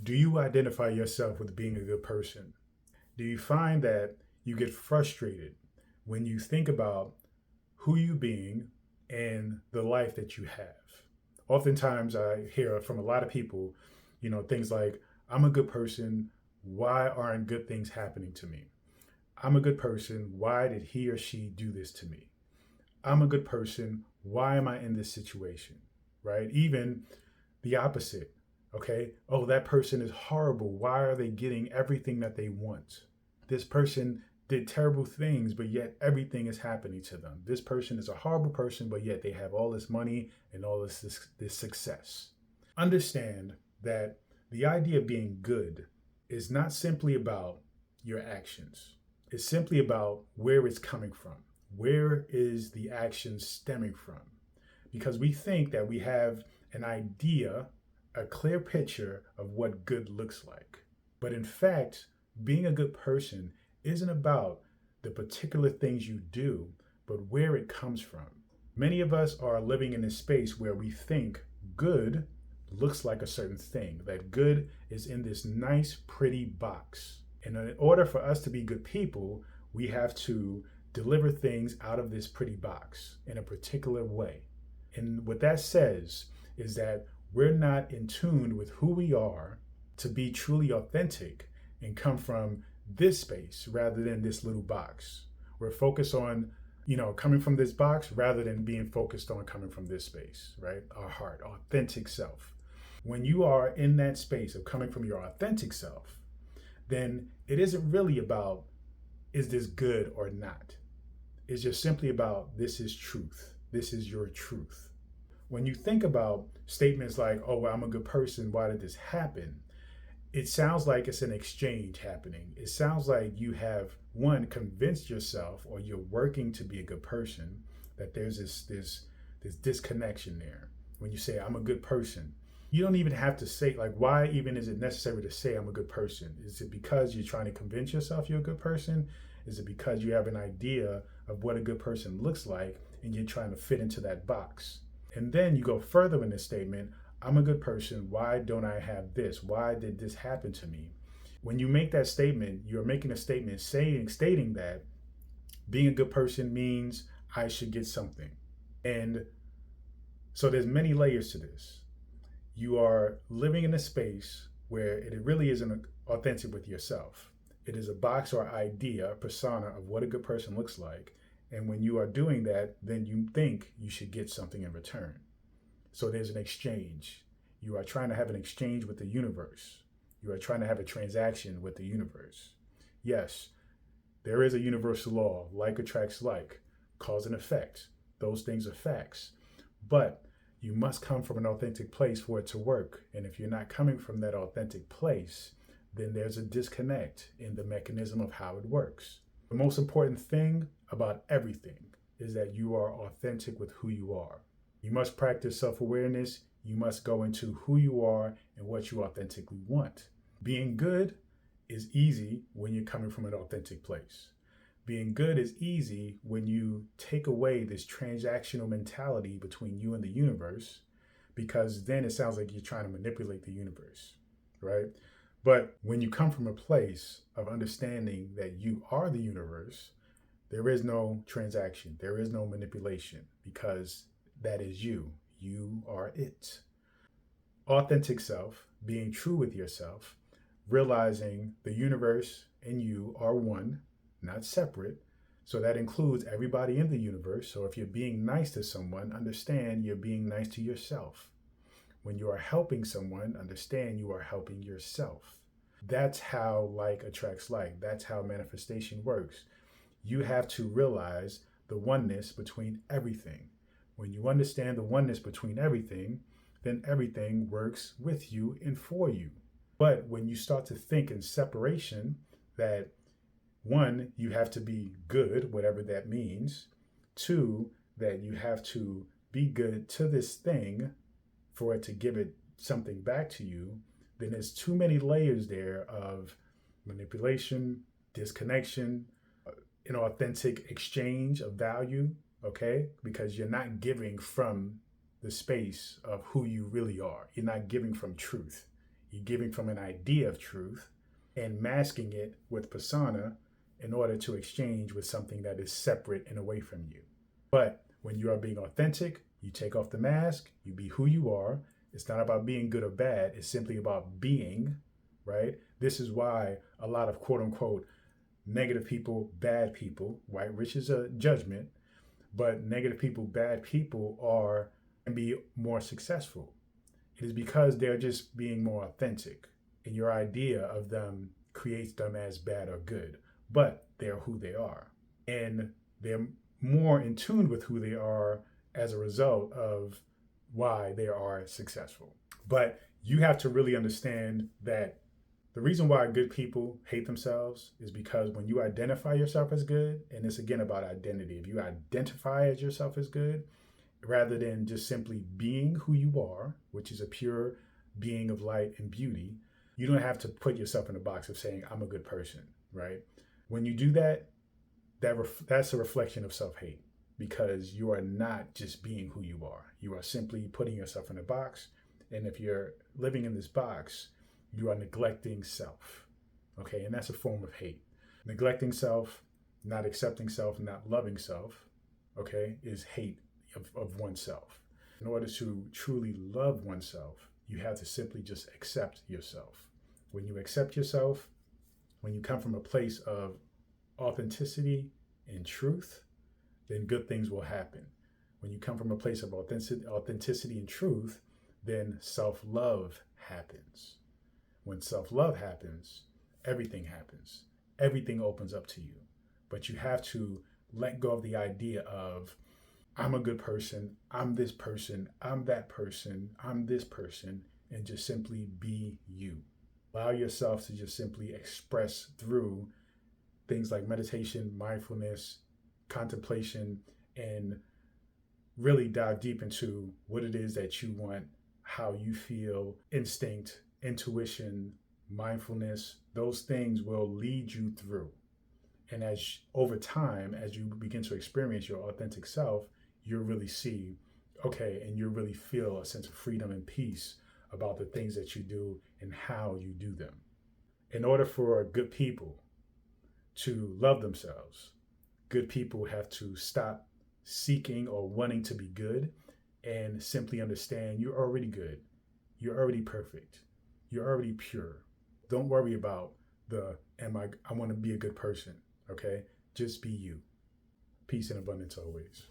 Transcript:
Do you identify yourself with being a good person? Do you find that you get frustrated when you think about who you being and the life that you have? Oftentimes I hear from a lot of people, things like, I'm a good person. Why aren't good things happening to me? I'm a good person. Why did he or she do this to me? I'm a good person. Why am I in this situation? Right? Even the opposite. Okay. Oh, that person is horrible. Why are they getting everything that they want? This person did terrible things, but yet everything is happening to them. This person is a horrible person, but yet they have all this money and all this success. Understand that the idea of being good is not simply about your actions. It's simply about where it's coming from. Where is the action stemming from? Because we think that we have an idea, a clear picture of what good looks like. But in fact, being a good person isn't about the particular things you do, but where it comes from. Many of us are living in a space where we think good looks like a certain thing, that good is in this nice, pretty box. And in order for us to be good people, we have to deliver things out of this pretty box in a particular way. And what that says is that we're not in tune with who we are to be truly authentic and come from this space rather than this little box. We're focused on, coming from this box rather than being focused on coming from this space, right? Our heart, authentic self. When you are in that space of coming from your authentic self, then it isn't really about, is this good or not? It's just simply about, this is truth. This is your truth. When you think about statements like, oh, well, I'm a good person, why did this happen? It sounds like it's an exchange happening. It sounds like you have, one, convinced yourself, or you're working to be a good person, that there's this disconnection there. When you say, I'm a good person, you don't even have to say, like, why even is it necessary to say I'm a good person? Is it because you're trying to convince yourself you're a good person? Is it because you have an idea of what a good person looks like and you're trying to fit into that box? And then you go further in this statement, I'm a good person. Why don't I have this? Why did this happen to me? When you make that statement, you're making a statement stating that being a good person means I should get something. And so there's many layers to this. You are living in a space where it really isn't authentic with yourself. It is a box or idea, a persona of what a good person looks like. And when you are doing that, then you think you should get something in return. So there's an exchange. You are trying to have an exchange with the universe. You are trying to have a transaction with the universe. Yes, there is a universal law, like attracts like, cause and effect. Those things are facts. But you must come from an authentic place for it to work. And if you're not coming from that authentic place, then there's a disconnect in the mechanism of how it works. The most important thing about everything is that you are authentic with who you are. You must practice self-awareness. You must go into who you are and what you authentically want. Being good is easy when you're coming from an authentic place. Being good is easy when you take away this transactional mentality between you and the universe, because then it sounds like you're trying to manipulate the universe, right? But when you come from a place of understanding that you are the universe, there is no transaction, there is no manipulation, because that is you. You are it. Authentic self, being true with yourself, realizing the universe and you are one, not separate. So that includes everybody in the universe. So if you're being nice to someone, understand you're being nice to yourself. When you are helping someone, understand you are helping yourself. That's how like attracts like. That's how manifestation works. You have to realize the oneness between everything. When you understand the oneness between everything, then everything works with you and for you. But when you start to think in separation, that one, you have to be good, whatever that means. Two, that you have to be good to this thing for it to give it something back to you, then there's too many layers there of manipulation, disconnection, inauthentic exchange of value, okay? Because you're not giving from the space of who you really are. You're not giving from truth. You're giving from an idea of truth and masking it with persona in order to exchange with something that is separate and away from you. But when you are being authentic, you take off the mask, you be who you are. It's not about being good or bad, it's simply about being, right? This is why a lot of quote unquote negative people, bad people, right? Which is a judgment, but negative people, bad people can be more successful. It is because they're just being more authentic, and your idea of them creates them as bad or good, but they're who they are. And they're more in tune with who they are as a result of why they are successful. But you have to really understand that the reason why good people hate themselves is because when you identify yourself as good, and it's again about identity, if you identify as yourself as good, rather than just simply being who you are, which is a pure being of light and beauty, you don't have to put yourself in a box of saying, I'm a good person, right? When you do that, that's a reflection of self-hate, because you are not just being who you are. You are simply putting yourself in a box. And if you're living in this box, you are neglecting self. Okay, and that's a form of hate. Neglecting self, not accepting self, not loving self, okay, is hate of oneself. In order to truly love oneself, you have to simply just accept yourself. When you accept yourself, when you come from a place of authenticity and truth, then good things will happen. When you come from a place of authenticity and truth, then self-love happens. When self-love happens, everything happens. Everything opens up to you. But you have to let go of the idea of, I'm a good person, I'm this person, I'm that person, I'm this person, and just simply be you. Allow yourself to just simply express through things like meditation, mindfulness, contemplation, and really dive deep into what it is that you want, how you feel, instinct, intuition, mindfulness. Those things will lead you through. And as over time, as you begin to experience your authentic self, you'll really see, okay, and you'll really feel a sense of freedom and peace about the things that you do and how you do them. In order for good people to love themselves, good people have to stop seeking or wanting to be good and simply understand you're already good. You're already perfect. You're already pure. Don't worry about I want to be a good person, okay? Just be you. Peace and abundance always.